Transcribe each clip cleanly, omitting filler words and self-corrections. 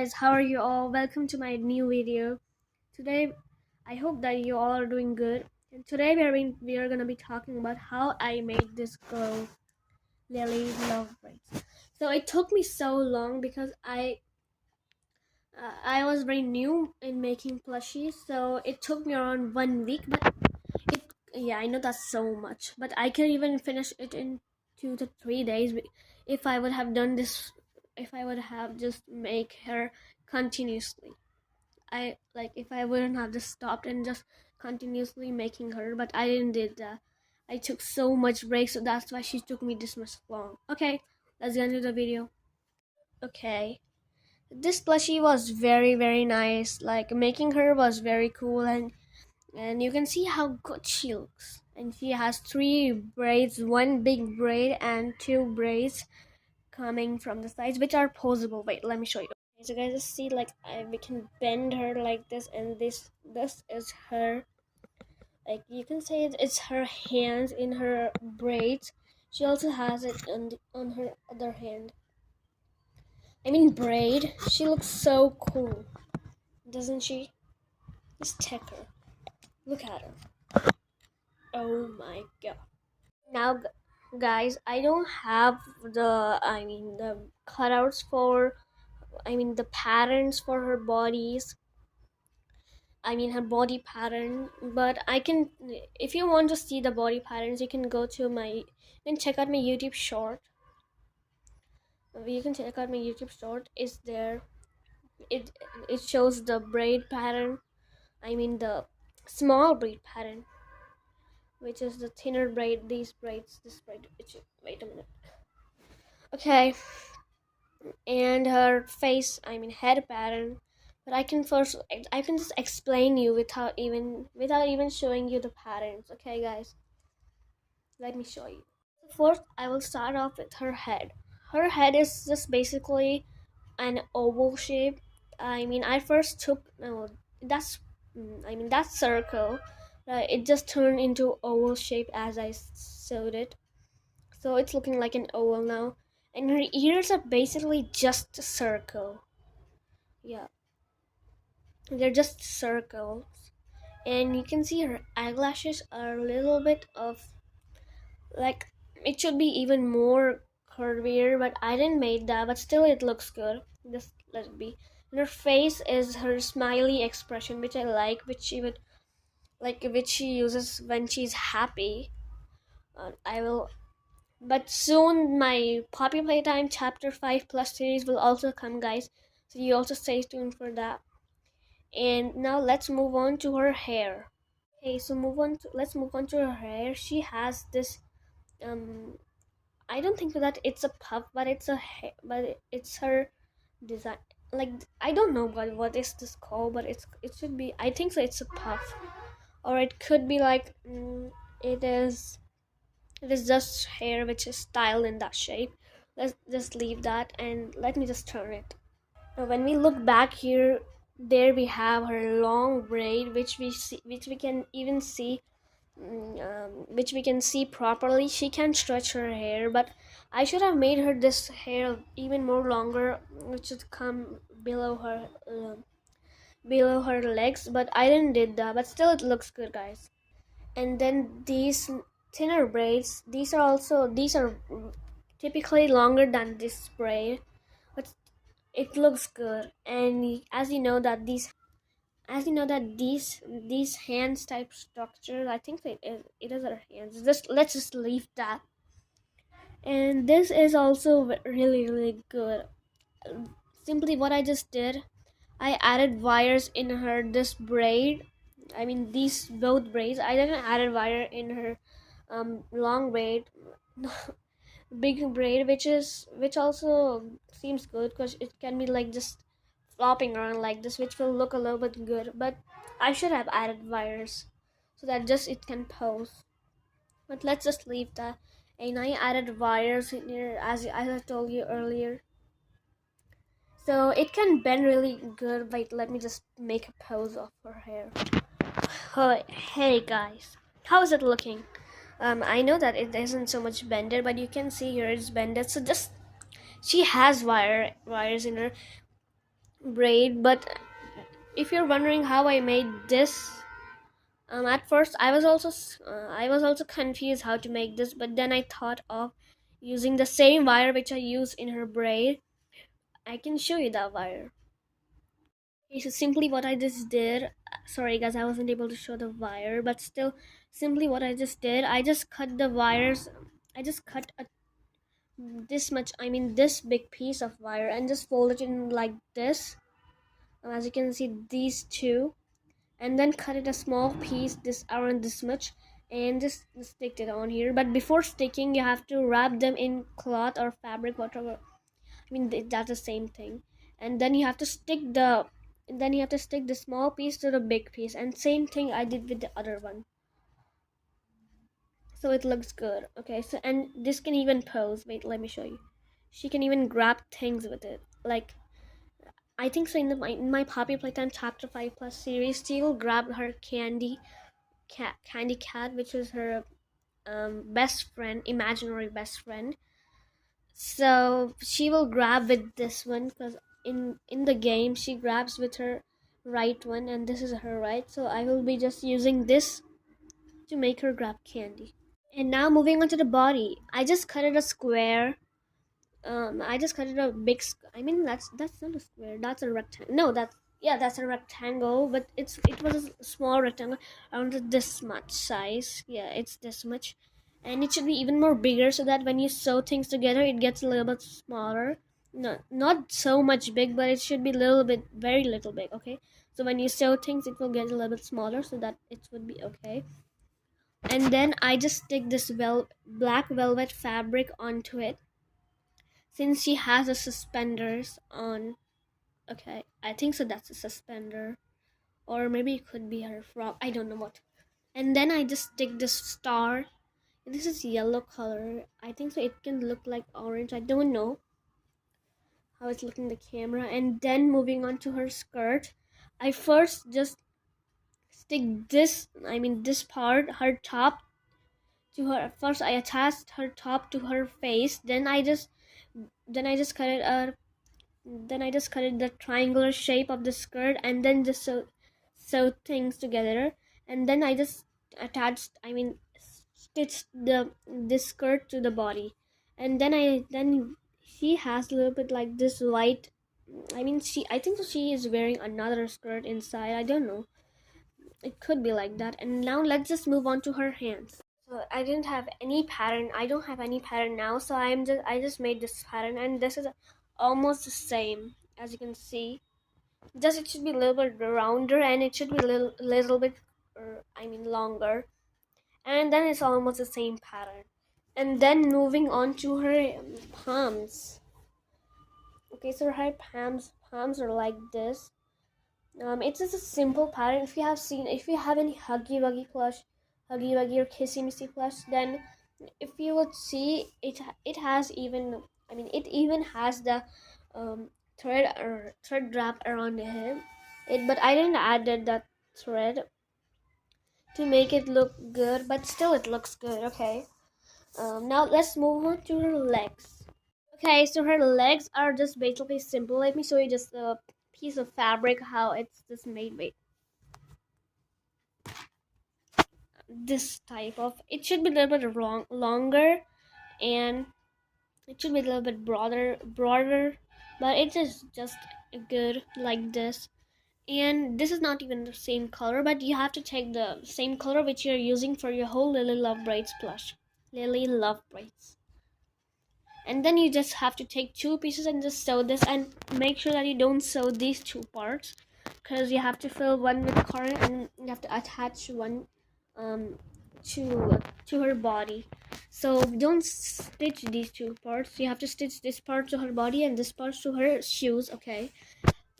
guys, how are you all? Welcome to my new video. Today, I hope that you all are doing good. And today we are gonna be talking about how I made this girl, Lily Lovebraids. So it took me so long because I was very new in making plushies, so it took me around 1 week. But it yeah, I know that's so much, but I could even finish it in 2 to 3 days if I would have done this. If I would have just make her continuously. I like if I wouldn't have just stopped and just continuously making her, but I didn't did that. I took so much break, so that's why she took me this much long. Okay, let's get into the video. Okay, this plushie was very nice. Like making her was very cool, and you can see how good she looks. And she has three braids, one big braid and two braids coming from the sides, which are posable. Wait, let me show you. So guys, just see like we can bend her like this, and this is her. Like you can say it's her hands in her braids. She also has it on her other hand. I mean braid. She looks so cool, doesn't she? Just check her. Look at her. Oh my god. Now, guys, I don't have the cutouts for, the patterns for her bodies. Her body pattern, but I can, if you want to see the body patterns, you can go to you can check out my YouTube short. You can check out my YouTube short. Is there? It shows the braid pattern. The small braid pattern, which is the thinner braid. These braids, this braid. Wait a minute. Okay, and her face. Head pattern. But I can just explain you without even showing you the patterns. Okay, guys. Let me show you. First, I will start off with her head. Her head is just basically an oval shape. I first took that circle. It just turned into oval shape as I sewed it. So it's looking like an oval now. And her ears are basically just a circle. Yeah, they're just circles. And you can see her eyelashes are a little bit of like it should be even more curvier, but I didn't make that, but still it looks good. Just let it be. And her face is her smiley expression, which I like, which she uses when she's happy. I will, but soon my Poppy Playtime Chapter 5 Plus series will also come, guys, so you also stay tuned for that. And now let's move on to her hair. Okay, so let's move on to her hair. She has this I don't think that it's a puff, but it's her design. Like I don't know what is this called, but it should be. I think so. It's a puff, or it could be like it is. It is just hair which is styled in that shape. Let's just leave that and let me just turn it. Now, when we look back here, there we have her long braid, which we can even see which we can see properly. She can stretch her hair, but I should have made her this hair even more longer, which should come below her legs, but I didn't did that, but still it looks good, guys. And then these thinner braids, these are typically longer than this braid, but it looks good. And these hands type structures, I think it is our hands. Let's just leave that. And this is also really good. Simply what I just did, I added wires in her this braid. These both braids. I didn't add wire in her long braid, big braid, which also seems good because it can be like just flopping around like this, which will look a little bit good. But I should have added wires so that just it can pose. But let's just leave that. And I added wires in here as I told you earlier, so it can bend really good. Wait, let me just make a pose of her hair. Hey guys, how is it looking? I know that it isn't so much bended, but you can see here it's bended. So just she has wires in her. braid. But if you're wondering how I made this, at first I was also confused how to make this, but then I thought of using the same wire which I used in her braid. I can show you that wire. Okay, so simply what I just did, sorry guys, I wasn't able to show the wire, but still, simply what I just did, I just cut the wires. I just cut this much, I mean this big piece of wire, and just fold it in like this. As you can see, these two, and then cut it a small piece this around this much, and just stick it on here. But before sticking, you have to wrap them in cloth or fabric, whatever. I mean that's the same thing. And then you have to stick the small piece to the big piece, and same thing I did with the other one, so it looks good. Okay, so and this can even pose. Wait, let me show you. She can even grab things with it, like I think so. In my Poppy Playtime Chapter 5 Plus series, she will grab her Candy Cat, which is her best friend, imaginary best friend. So she will grab with this one, because in the game she grabs with her right one, and this is her right. So I will be just using this to make her grab candy. And now moving on to the body, I just cut it a square. I just cut it a big. I mean, that's not a square. That's a rectangle. No, that's a rectangle. But it was a small rectangle around this much size. Yeah, it's this much, and it should be even more bigger so that when you sew things together, it gets a little bit smaller. No, not so much big, but it should be a little bit, very little big. Okay, so when you sew things, it will get a little bit smaller so that it would be okay. And then I just stick this black velvet fabric onto it, since she has a suspenders on. Okay, I think so that's a suspender, or maybe it could be her frock, I don't know what. And then I just stick this star. This is yellow color, I think so it can look like orange, I don't know how it's looking in the camera. And then moving on to her skirt, I first just stick this, I mean this part, her top, to her. First I attached her top to her face, then I just cut it then I just cut it the triangular shape of the skirt, and then just sew things together. And then I just attached, I mean stitched this skirt to the body. And then she has a little bit like this white, I mean I think she is wearing another skirt inside, I don't know, it could be like that. And now let's just move on to her hands. So I didn't have any pattern. I don't have any pattern now. So I just made this pattern, and this is almost the same as you can see. Just it should be a little bit rounder, and it should be a little bit, I mean longer. And then it's almost the same pattern. And then moving on to her palms. Okay, so her palms are like this. It's just a simple pattern. If you have any Huggy Wuggy plush, Huggy Wuggy or Kissy Missy plush, then if you would see it has even, I mean, it even has the thread wrap around the hip. But I didn't added that thread to make it look good, but still it looks good. Okay. Now let's move on to her legs. Okay, so her legs are just basically simple. Let me show you just a piece of fabric how it's just made. Wait, this type of, it should be a little bit longer, and it should be a little bit broader, but it is just good like this. And this is not even the same color, but you have to take the same color which you're using for your whole Lily Lovebraids plush. Lily Lovebraids. And then you just have to take two pieces and just sew this, and make sure that you don't sew these two parts, because you have to fill one with cotton and you have to attach one um to her body. So don't stitch these two parts, you have to stitch this part to her body and this part to her shoes. Okay,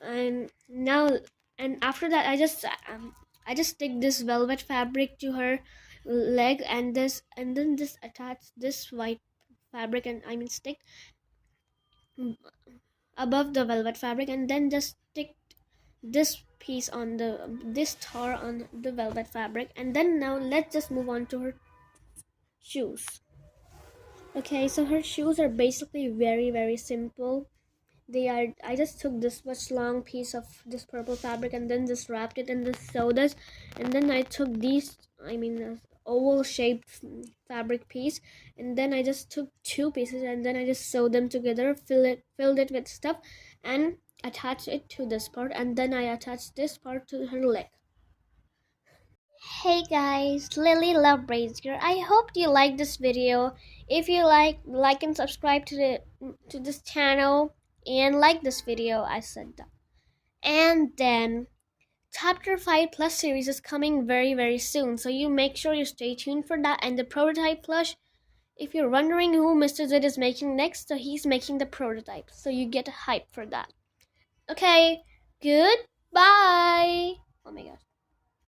and now, and after that I just stick this velvet fabric to her leg, and then just attach this white fabric, and I mean stick above the velvet fabric, and then just stick this piece on this star on the velvet fabric. And then now let's just move on to her shoes. Okay, so her shoes are basically very simple. They are. I just took this much long piece of this purple fabric and then just wrapped it and just sewed it, and then I took these. I mean, oval shaped fabric piece, and then I just took two pieces and then I just sewed them together, filled it with stuff, and attached it to this part, and then I attached this part to her leg. Hey guys, Lily Lovebraids here. I hope you like this video. If you like and subscribe to this channel and like this video. I said that. And then chapter 5 plus series is coming very soon, so you make sure you stay tuned for that. And the prototype plush, if you're wondering who Mr. Z is making next, so he's making the prototype, so you get hype for that. Okay, goodbye. Oh my gosh.